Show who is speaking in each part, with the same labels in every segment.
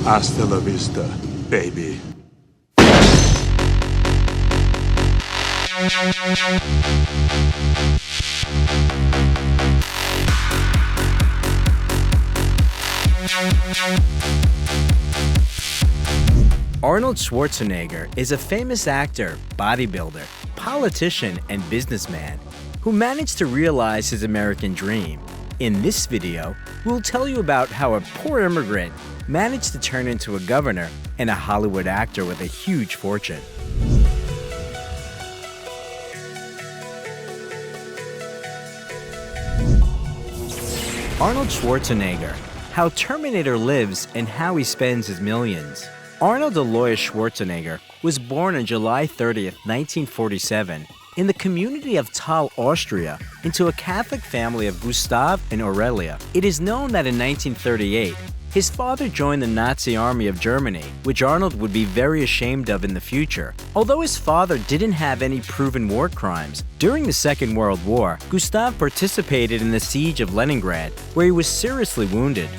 Speaker 1: Hasta la vista, baby.
Speaker 2: Arnold Schwarzenegger is a famous actor, bodybuilder, politician, and businessman who managed to realize his American dream. In this video, we'll tell you about how a poor immigrant managed to turn into a governor and a Hollywood actor with a huge fortune. Arnold Schwarzenegger, how Terminator lives and how he spends his millions. Arnold Alois Schwarzenegger was born on July 30th, 1947, in the community of Thal, Austria, into a Catholic family of Gustav and Aurelia. It is known that in 1938, his father joined the Nazi army of Germany, which Arnold would be very ashamed of in the future. Although his father didn't have any proven war crimes, during the Second World War, Gustav participated in the siege of Leningrad, where he was seriously wounded.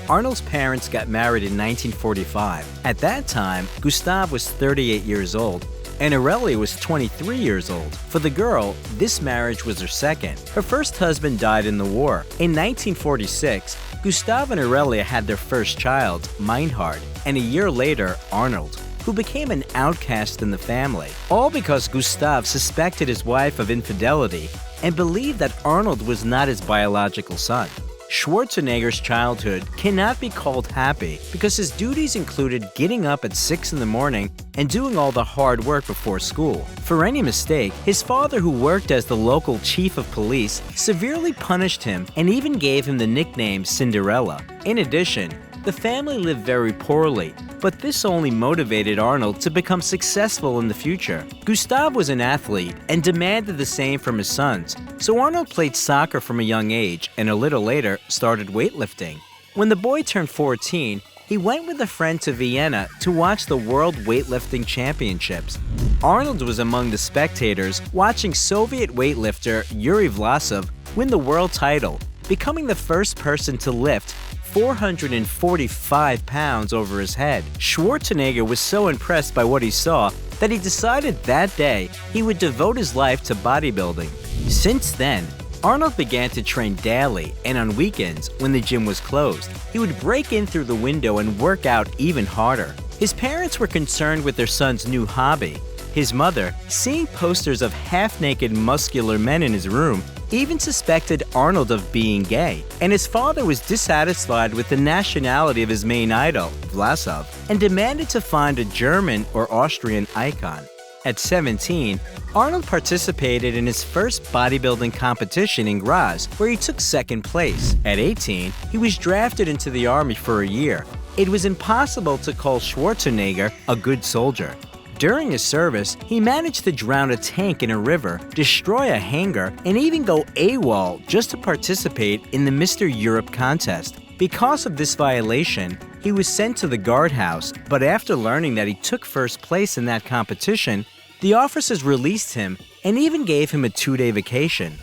Speaker 2: Arnold's parents got married in 1945. At that time, Gustav was 38 years old, and Aurelia was 23 years old. For the girl, this marriage was her second. Her first husband died in the war. In 1946, Gustav and Aurelia had their first child, Meinhard, and a year later, Arnold, who became an outcast in the family. All because Gustav suspected his wife of infidelity and believed that Arnold was not his biological son. Schwarzenegger's childhood cannot be called happy because his duties included getting up at 6 in the morning and doing all the hard work before school. For any mistake, his father, who worked as the local chief of police, severely punished him and even gave him the nickname Cinderella. In addition, the family lived very poorly, but this only motivated Arnold to become successful in the future. Gustav was an athlete and demanded the same from his sons, so Arnold played soccer from a young age and a little later started weightlifting. When the boy turned 14, he went with a friend to Vienna to watch the World Weightlifting Championships. Arnold was among the spectators watching Soviet weightlifter Yuri Vlasov win the world title, becoming the first person to lift 445 pounds over his head. Schwarzenegger was so impressed by what he saw that he decided that day he would devote his life to bodybuilding. Since then, Arnold began to train daily, and on weekends, when the gym was closed, he would break in through the window and work out even harder. His parents were concerned with their son's new hobby. His mother, seeing posters of half-naked muscular men in his room, even suspected Arnold of being gay, and his father was dissatisfied with the nationality of his main idol, Vlasov, and demanded to find a German or Austrian icon. At 17, Arnold participated in his first bodybuilding competition in Graz, where he took second place. At 18, he was drafted into the army for a year. It was impossible to call Schwarzenegger a good soldier. During his service, he managed to drown a tank in a river, destroy a hangar, and even go AWOL just to participate in the Mr. Europe contest. Because of this violation, he was sent to the guardhouse, but after learning that he took first place in that competition, the officers released him and even gave him a 2-day vacation.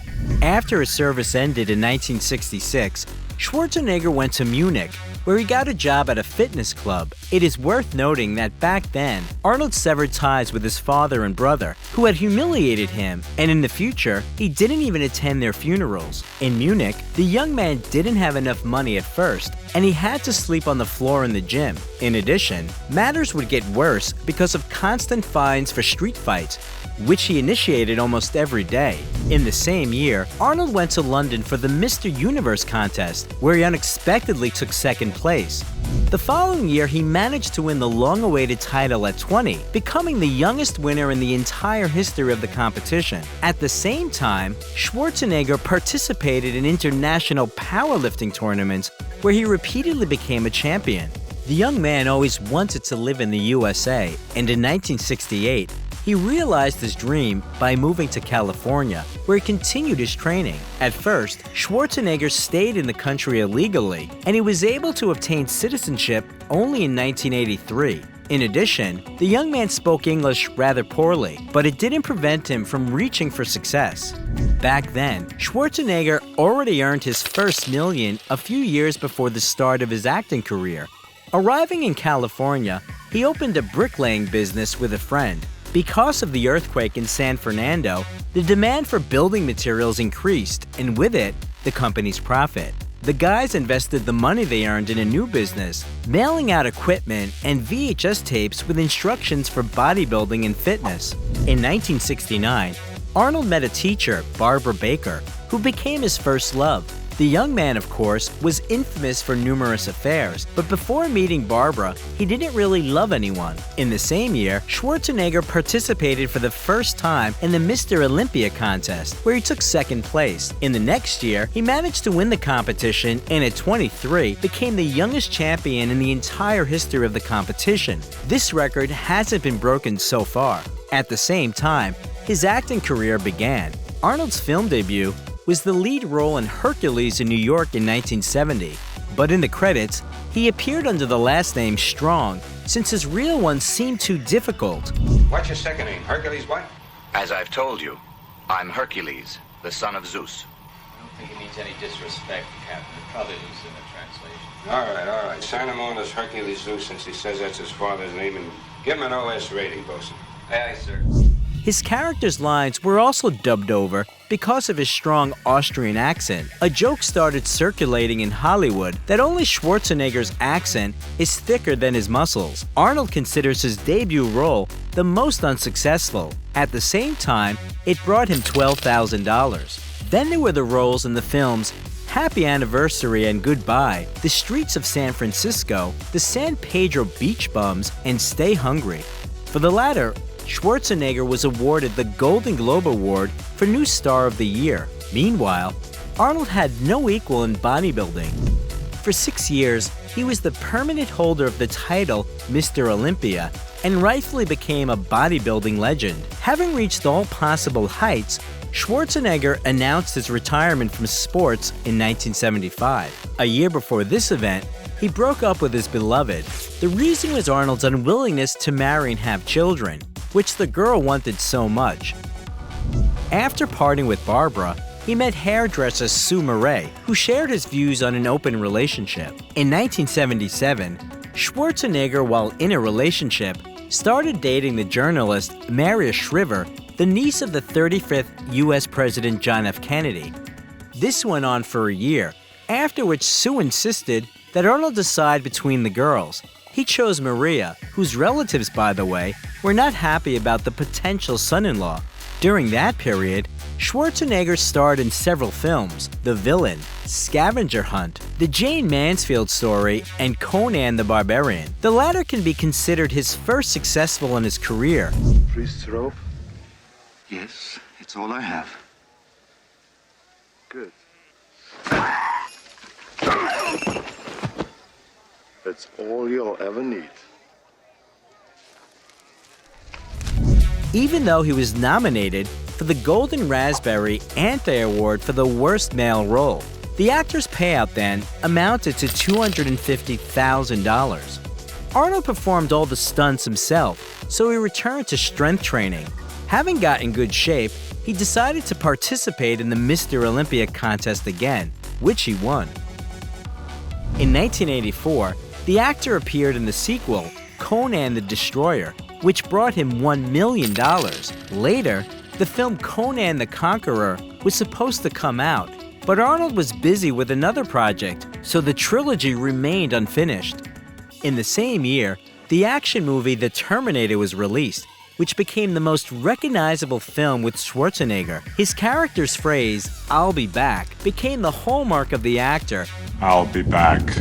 Speaker 2: After his service ended in 1966, Schwarzenegger went to Munich, where he got a job at a fitness club. It is worth noting that back then, Arnold severed ties with his father and brother, who had humiliated him, and in the future, he didn't even attend their funerals. In Munich, the young man didn't have enough money at first, and he had to sleep on the floor in the gym. In addition, matters would get worse because of constant fines for street fights, which he initiated almost every day. In the same year, Arnold went to London for the Mr. Universe contest, where he unexpectedly took second place. The following year, he managed to win the long-awaited title at 20, becoming the youngest winner in the entire history of the competition. At the same time, Schwarzenegger participated in international powerlifting tournaments, where he repeatedly became a champion. The young man always wanted to live in the USA, and in 1968, he realized his dream by moving to California, where he continued his training. At first, Schwarzenegger stayed in the country illegally, and he was able to obtain citizenship only in 1983. In addition, the young man spoke English rather poorly, but it didn't prevent him from reaching for success. Back then, Schwarzenegger already earned his first million a few years before the start of his acting career. Arriving in California, he opened a bricklaying business with a friend. Because of the earthquake in San Fernando, the demand for building materials increased, and with it, the company's profit. The guys invested the money they earned in a new business, mailing out equipment and VHS tapes with instructions for bodybuilding and fitness. In 1969, Arnold met a teacher, Barbara Baker, who became his first love. The young man, of course, was infamous for numerous affairs, but before meeting Barbara, he didn't really love anyone. In the same year, Schwarzenegger participated for the first time in the Mr. Olympia contest, where he took second place. In the next year, he managed to win the competition and at 23, became the youngest champion in the entire history of the competition. This record hasn't been broken so far. At the same time, his acting career began. Arnold's film debut was the lead role in Hercules in New York in 1970, but in the credits, he appeared under the last name Strong, since his real one seemed too difficult.
Speaker 3: What's your second name? Hercules what?
Speaker 4: As I've told you, I'm Hercules, the son of Zeus.
Speaker 5: I don't think it needs any disrespect, Captain. It's probably loose in the translation.
Speaker 3: All right. Sign him on as Hercules Zeus since he says that's his father's name, and give him an OS rating, Bosun.
Speaker 5: Aye, sir.
Speaker 2: His character's lines were also dubbed over because of his strong Austrian accent. A joke started circulating in Hollywood that only Schwarzenegger's accent is thicker than his muscles. Arnold considers his debut role the most unsuccessful. At the same time, it brought him $12,000. Then there were the roles in the films Happy Anniversary and Goodbye, The Streets of San Francisco, The San Pedro Beach Bums, and Stay Hungry. For the latter, Schwarzenegger was awarded the Golden Globe Award for New Star of the Year. Meanwhile, Arnold had no equal in bodybuilding. For 6 years, he was the permanent holder of the title Mr. Olympia and rightfully became a bodybuilding legend. Having reached all possible heights, Schwarzenegger announced his retirement from sports in 1975. A year before this event, he broke up with his beloved. The reason was Arnold's unwillingness to marry and have children, which the girl wanted so much. After parting with Barbara, he met hairdresser Sue Murray, who shared his views on an open relationship. In 1977, Schwarzenegger, while in a relationship, started dating the journalist Maria Shriver, the niece of the 35th U.S. President John F. Kennedy. This went on for a year, after which Sue insisted that Arnold decide between the girls. He chose Maria, whose relatives, by the way, were not happy about the potential son-in-law. During that period, Schwarzenegger starred in several films: The Villain, Scavenger Hunt, The Jane Mansfield Story, and Conan the Barbarian. The latter can be considered his first successful in his career.
Speaker 6: Priest's robe?
Speaker 4: Yes, it's all I have.
Speaker 6: Good. That's all you'll ever need.
Speaker 2: Even though he was nominated for the Golden Raspberry Anti-Award for the Worst Male Role, the actor's payout then amounted to $250,000. Arnold performed all the stunts himself, so he returned to strength training. Having got in good shape, he decided to participate in the Mr. Olympia contest again, which he won. In 1984, the actor appeared in the sequel, Conan the Destroyer, which brought him $1 million. Later, the film Conan the Conqueror was supposed to come out, but Arnold was busy with another project, so the trilogy remained unfinished. In the same year, the action movie The Terminator was released, which became the most recognizable film with Schwarzenegger. His character's phrase, "I'll be back," became the hallmark of the actor,
Speaker 1: I'll be back.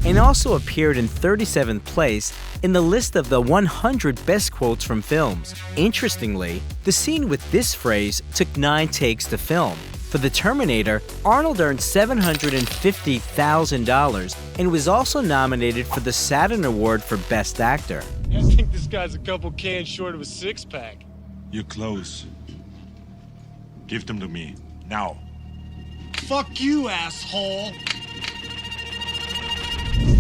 Speaker 2: and also appeared in 37th place in the list of the 100 best quotes from films. Interestingly, the scene with this phrase took 9 takes to film. For The Terminator, Arnold earned $750,000 and was also nominated for the Saturn Award for Best Actor.
Speaker 7: I think this guy's a couple cans short of a six-pack.
Speaker 1: You're close. Give them to me, now.
Speaker 7: Fuck you, asshole!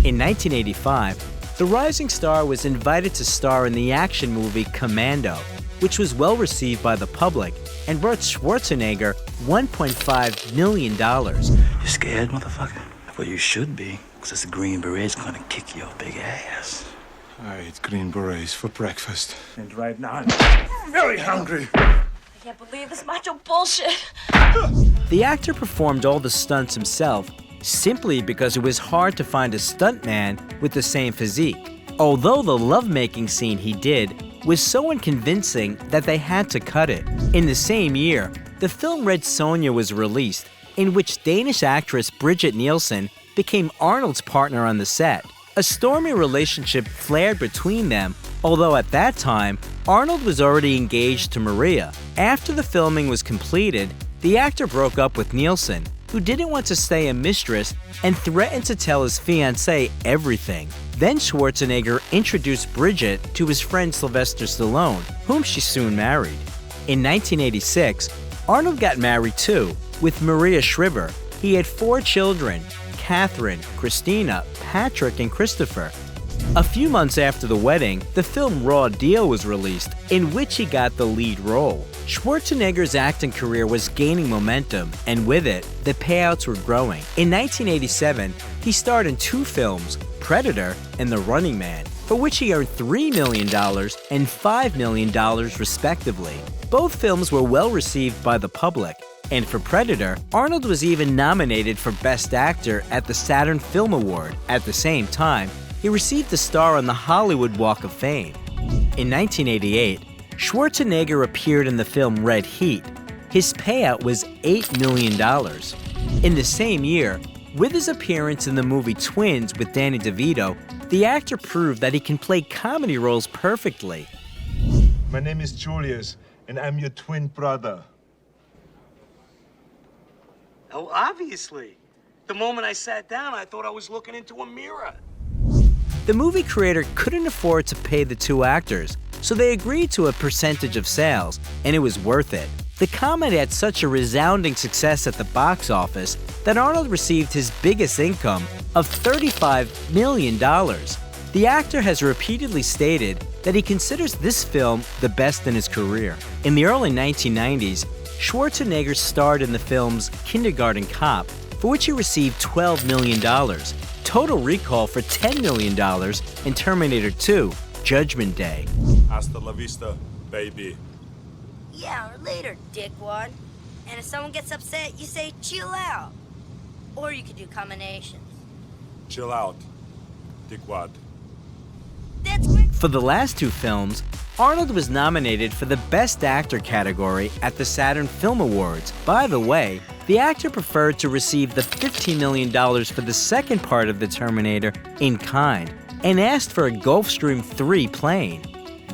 Speaker 2: In 1985, the rising star was invited to star in the action movie Commando, which was well received by the public and brought Schwarzenegger $1.5 million.
Speaker 8: You scared, motherfucker? Well, you should be. Because this Green Beret's gonna kick your big ass.
Speaker 6: I eat green berets for breakfast. And right now, I'm very hungry.
Speaker 9: I can't believe this macho bullshit.
Speaker 2: The actor performed all the stunts himself simply because it was hard to find a stuntman with the same physique. Although the lovemaking scene he did was so unconvincing that they had to cut it. In the same year, the film Red Sonja was released, in which Danish actress Brigitte Nielsen became Arnold's partner on the set. A stormy relationship flared between them, although at that time, Arnold was already engaged to Maria. After the filming was completed, the actor broke up with Nielsen, who didn't want to stay a mistress and threatened to tell his fiancée everything. Then Schwarzenegger introduced Brigitte to his friend Sylvester Stallone, whom she soon married. In 1986, Arnold got married too, with Maria Shriver. He had 4 children: Catherine, Christina, Patrick, and Christopher. A few months after the wedding, the film Raw Deal was released, in which he got the lead role. Schwarzenegger's acting career was gaining momentum, and with it, the payouts were growing. In 1987, he starred in 2 films, Predator and The Running Man, for which he earned $3 million and $5 million respectively. Both films were well received by the public, and for Predator, Arnold was even nominated for Best Actor at the Saturn Film Award. At the same time, he received a star on the Hollywood Walk of Fame. In 1988, Schwarzenegger appeared in the film Red Heat. His payout was $8 million. In the same year, with his appearance in the movie Twins with Danny DeVito, the actor proved that he can play comedy roles perfectly.
Speaker 6: My name is Julius, and I'm your twin brother.
Speaker 8: Oh, obviously. The moment I sat down, I thought I was looking into a mirror.
Speaker 2: The movie creator couldn't afford to pay the 2 actors, so they agreed to a percentage of sales, and it was worth it. The comedy had such a resounding success at the box office that Arnold received his biggest income of $35 million. The actor has repeatedly stated that he considers this film the best in his career. In the early 1990s, Schwarzenegger starred in the films Kindergarten Cop, for which he received $12 million, Total Recall for $10 million, and Terminator 2, Judgment Day.
Speaker 6: Hasta la vista, baby.
Speaker 9: Yeah, or later, dickwad. And if someone gets upset, you say chill out. Or you could do combinations.
Speaker 6: Chill out, dickwad.
Speaker 9: That's great.
Speaker 2: For the last 2 films, Arnold was nominated for the Best Actor category at the Saturn Film Awards. By the way, the actor preferred to receive the $15 million for the second part of the Terminator in kind, and asked for a Gulfstream III plane.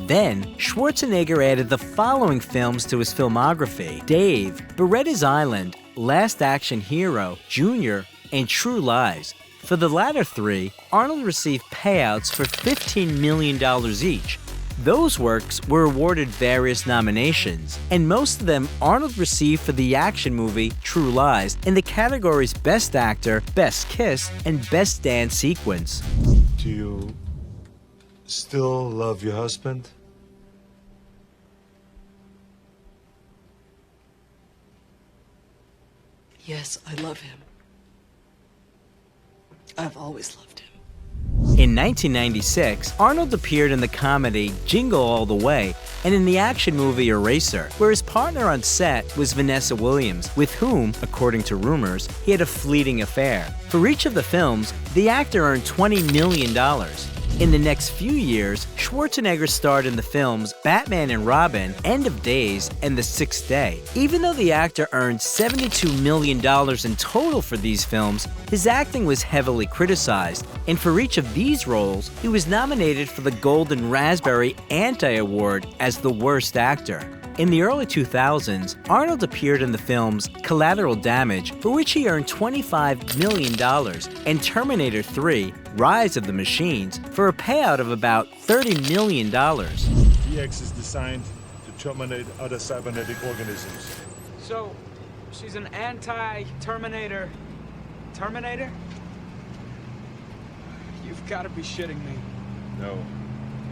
Speaker 2: Then, Schwarzenegger added the following films to his filmography: Dave, Beretta's Island, Last Action Hero, Junior, and True Lies. For the latter 3, Arnold received payouts for $15 million each. Those works were awarded various nominations, and most of them Arnold received for the action movie True Lies in the categories Best Actor, Best Kiss, and Best Dance Sequence.
Speaker 6: Do you still love your husband?
Speaker 10: Yes, I love him. I've always loved him.
Speaker 2: In 1996, Arnold appeared in the comedy Jingle All the Way and in the action movie Eraser, where his partner on set was Vanessa Williams, with whom, according to rumors, he had a fleeting affair. For each of the films, the actor earned $20 million. In the next few years, Schwarzenegger starred in the films Batman and Robin, End of Days, and The Sixth Day. Even though the actor earned $72 million in total for these films, his acting was heavily criticized, and for each of these roles, he was nominated for the Golden Raspberry Anti-Award as the worst actor. In the early 2000s, Arnold appeared in the films Collateral Damage, for which he earned $25 million, and Terminator 3, Rise of the Machines, for a payout of about $30 million.
Speaker 6: DX is designed to terminate other cybernetic organisms.
Speaker 11: So, she's an anti-Terminator. Terminator? You've got to be shitting me.
Speaker 6: No,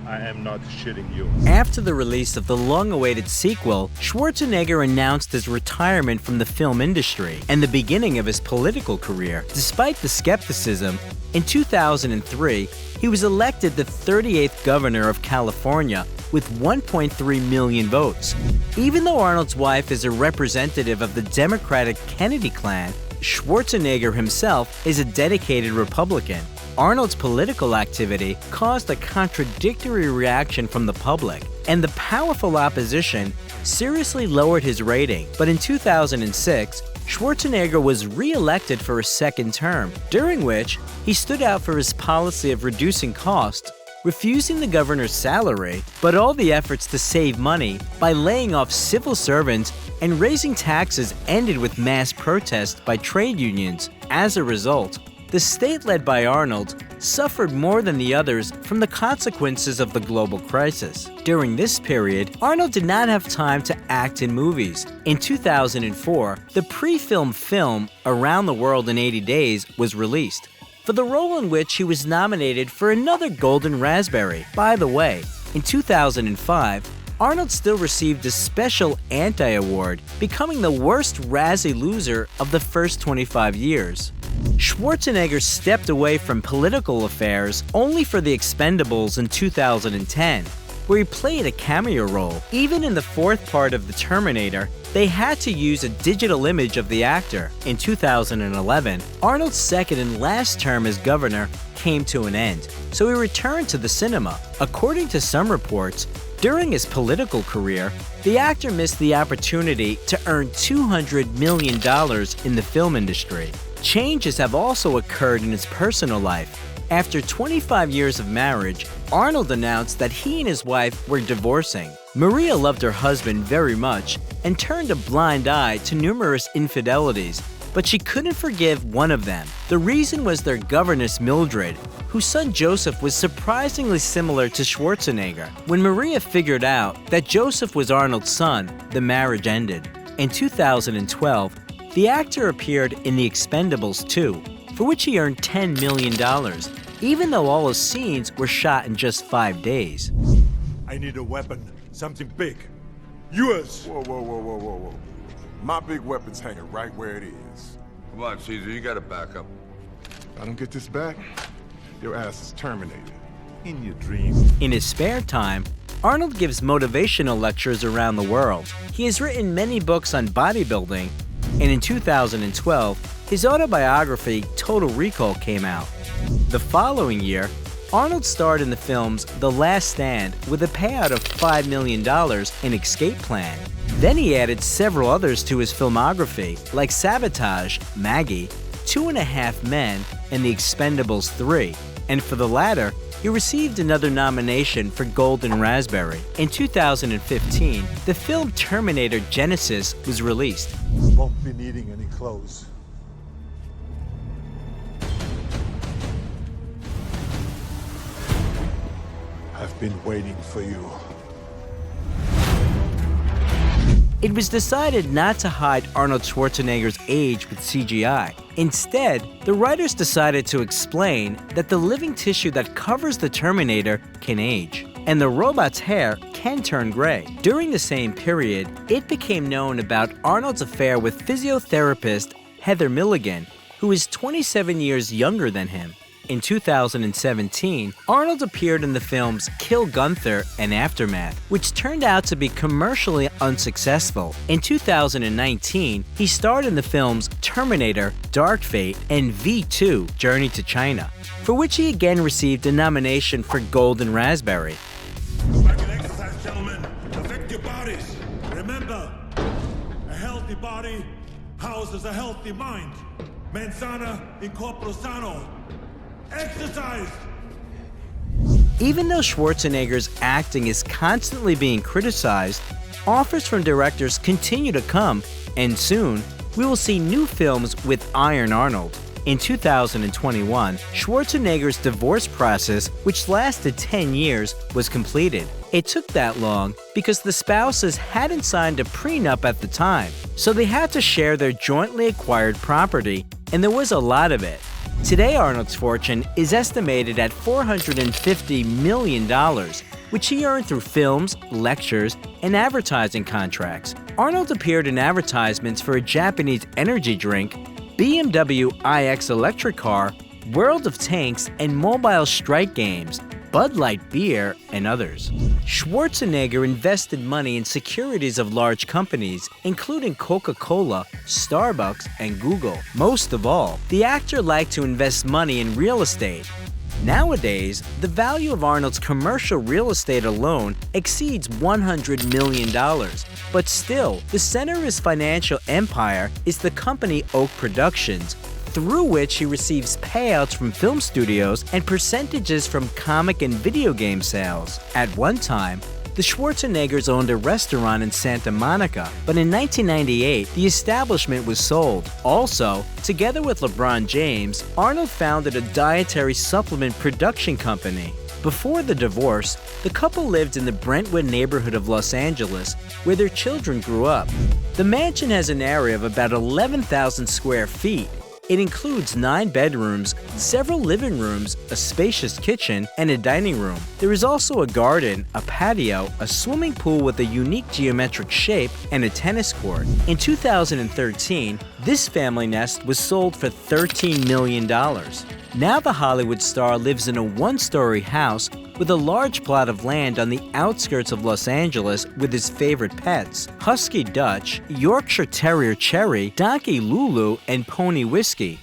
Speaker 6: I am not shitting you.
Speaker 2: After the release of the long-awaited sequel, Schwarzenegger announced his retirement from the film industry and the beginning of his political career. Despite the skepticism, In 2003, he was elected the 38th governor of California with 1.3 million votes. Even though Arnold's wife is a representative of the Democratic Kennedy clan, Schwarzenegger himself is a dedicated Republican. Arnold's political activity caused a contradictory reaction from the public, and the powerful opposition seriously lowered his rating. But in 2006, Schwarzenegger was re-elected for a second term, during which he stood out for his policy of reducing costs, refusing the governor's salary, but all the efforts to save money by laying off civil servants and raising taxes ended with mass protests by trade unions. As a result, the state led by Arnold suffered more than the others from the consequences of the global crisis. During this period, Arnold did not have time to act in movies. In 2004, the pre-film film Around the World in 80 Days was released, for the role in which he was nominated for another Golden Raspberry. By the way, in 2005, Arnold still received a special anti-award, becoming the worst Razzie loser of the first 25 years. Schwarzenegger stepped away from political affairs only for The Expendables in 2010, where he played a cameo role. Even in the fourth part of The Terminator, they had to use a digital image of the actor. In 2011, Arnold's second and last term as governor came to an end, so he returned to the cinema. According to some reports, during his political career, the actor missed the opportunity to earn $200 million in the film industry. Changes have also occurred in his personal life. After 25 years of marriage, Arnold announced that he and his wife were divorcing. Maria loved her husband very much and turned a blind eye to numerous infidelities, but she couldn't forgive one of them. The reason was their governess Mildred, whose son Joseph was surprisingly similar to Schwarzenegger. When Maria figured out that Joseph was Arnold's son, the marriage ended. In 2012, the actor appeared in The Expendables 2, for which he earned $10 million, even though all his scenes were shot in just 5 days.
Speaker 6: I need a weapon, something big. Yours!
Speaker 12: Whoa, whoa, whoa, whoa, whoa, whoa. My big weapon's hanging right where it is. Come on, Caesar, you gotta back up.
Speaker 6: If I don't get this back, your ass is terminated. In your dreams.
Speaker 2: In his spare time, Arnold gives motivational lectures around the world. He has written many books on bodybuilding, and in 2012, his autobiography Total Recall came out. The following year, Arnold starred in the films The Last Stand with a payout of $5 million and Escape Plan. Then he added several others to his filmography, like Sabotage, Maggie, 2.5 Men, and The Expendables 3. And for the latter, he received another nomination for Golden Raspberry. In 2015, the film Terminator Genesis was released.
Speaker 6: Won't be needing any clothes. I've been waiting for you.
Speaker 2: It was decided not to hide Arnold Schwarzenegger's age with CGI. Instead, the writers decided to explain that the living tissue that covers the Terminator can age, and the robot's hair can turn gray. During the same period, it became known about Arnold's affair with physiotherapist Heather Milligan, who is 27 years younger than him. In 2017, Arnold appeared in the films Kill Gunther and Aftermath, which turned out to be commercially unsuccessful. In 2019, he starred in the films Terminator, Dark Fate, and V2, Journey to China, for which he again received a nomination for Golden Raspberry.
Speaker 6: Go back and exercise, gentlemen. Affect your bodies. Remember, a healthy body houses a healthy mind. Mens sana in corpore sano. Exercise!
Speaker 2: Even though Schwarzenegger's acting is constantly being criticized, offers from directors continue to come, and soon, we will see new films with Iron Arnold. In 2021, Schwarzenegger's divorce process, which lasted 10 years, was completed. It took that long because the spouses hadn't signed a prenup at the time, so they had to share their jointly acquired property, and there was a lot of it. Today, Arnold's fortune is estimated at $450 million, which he earned through films, lectures, and advertising contracts. Arnold appeared in advertisements for a Japanese energy drink, BMW iX electric car, World of Tanks, and mobile strike games, Bud Light Beer, and others. Schwarzenegger invested money in securities of large companies, including Coca-Cola, Starbucks, and Google. Most of all, the actor liked to invest money in real estate. Nowadays, the value of Arnold's commercial real estate alone exceeds $100 million. But still, the center of his financial empire is the company Oak Productions, through which he receives payouts from film studios and percentages from comic and video game sales. At one time, the Schwarzeneggers owned a restaurant in Santa Monica, but in 1998, the establishment was sold. Also, together with LeBron James, Arnold founded a dietary supplement production company. Before the divorce, the couple lived in the Brentwood neighborhood of Los Angeles, where their children grew up. The mansion has an area of about 11,000 square feet. It includes 9 bedrooms, several living rooms, a spacious kitchen, and a dining room. There is also a garden, a patio, a swimming pool with a unique geometric shape, and a tennis court. In 2013, this family nest was sold for $13 million. Now the Hollywood star lives in a 1-story house with a large plot of land on the outskirts of Los Angeles with his favorite pets, Husky Dutch, Yorkshire Terrier Cherry, Donkey Lulu, and Pony Whiskey.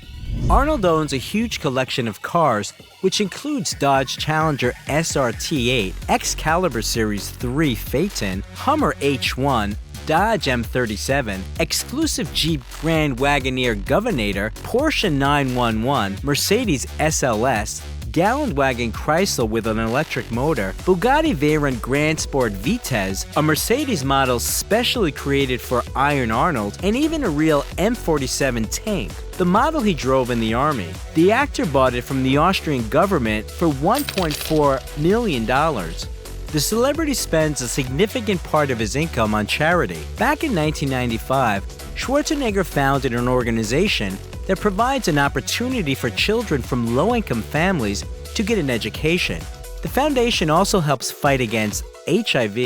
Speaker 2: Arnold owns a huge collection of cars, which includes Dodge Challenger SRT8, Excalibur Series 3 Phaeton, Hummer H1, Dodge M37, exclusive Jeep Grand Wagoneer Governator, Porsche 911, Mercedes SLS, Gallon Wagon Chrysler with an electric motor, Bugatti Veyron Grand Sport Vitesse, a Mercedes model specially created for Iron Arnold, and even a real M47 tank, the model he drove in the army. The actor bought it from the Austrian government for $1.4 million. The celebrity spends a significant part of his income on charity. Back in 1995, Schwarzenegger founded an organization that provides an opportunity for children from low-income families to get an education. The foundation also helps fight against HIV,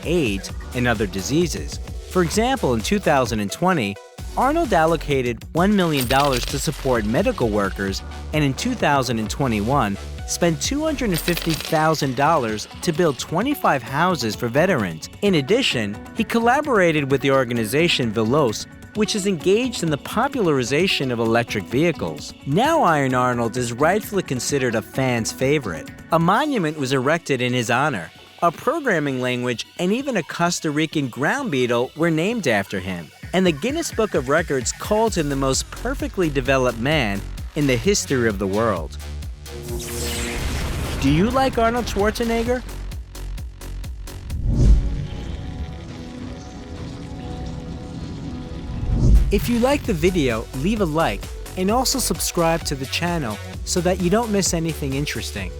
Speaker 2: AIDS, and other diseases. For example, in 2020, Arnold allocated $1 million to support medical workers, and in 2021, spent $250,000 to build 25 houses for veterans. In addition, he collaborated with the organization Veloce, which is engaged in the popularization of electric vehicles. Now Iron Arnold is rightfully considered a fan's favorite. A monument was erected in his honor. A programming language and even a Costa Rican ground beetle were named after him. And the Guinness Book of Records called him the most perfectly developed man in the history of the world. Do you like Arnold Schwarzenegger? If you like the video, leave a like and also subscribe to the channel so that you don't miss anything interesting.